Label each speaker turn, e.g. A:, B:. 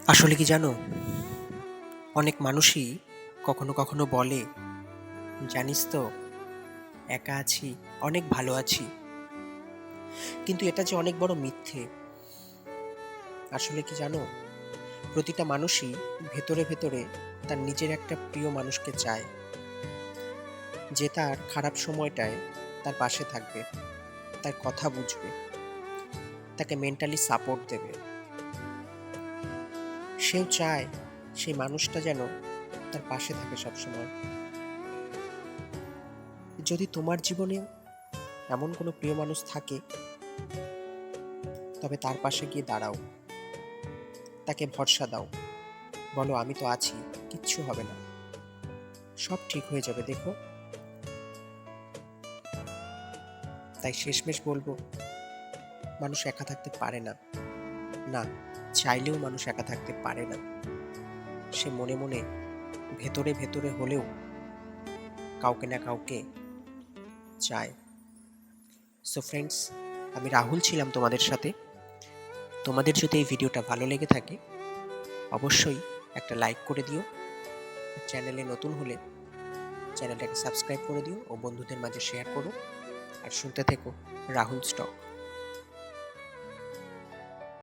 A: আসলে কি জানো, অনেক মানুষই কখনো কখনো বলে, জানিস তো, একা আছি, অনেক ভালো আছি। কিন্তু এটা যে অনেক বড় মিথ্যে। আসলে কি জানো, প্রতিটা মানুষই ভেতরে ভেতরে তার নিজের একটা প্রিয় মানুষকে চায়, যে তার খারাপ সময়টায় তার পাশে থাকবে, তার কথা বুঝবে, তাকে মেন্টালি সাপোর্ট দেবে। সেও চায় সেই মানুষটা যেন তার পাশে থাকে সবসময়। যদি তোমার জীবনে এমন কোনো প্রিয় মানুষ থাকে, তবে তার পাশে গিয়ে দাঁড়াও, তাকে ভরসা দাও, বলো আমি তো আছি, কিচ্ছু হবে না, সব ঠিক হয়ে যাবে, দেখো। তাই শেষমেশ বলবো, মানুষ একা থাকতে পারে না। না, চাইলেও মানুষ একা থাকতে পারে না। সে মনে মনে, ভেতরে ভেতরে হলেও কাউকে না কাউকে চায়। সো ফ্রেন্ডস, আমি রাহুল ছিলাম তোমাদের সাথে। তোমাদের যদি এই ভিডিওটা ভালো লেগে থাকে, অবশ্যই একটা লাইক করে দিও। চ্যানেলে নতুন হলে চ্যানেলটাকে সাবস্ক্রাইব করে দিও ও বন্ধুদের মাঝে শেয়ার করো। আর শুনতে থেকো রাহুল স্টক।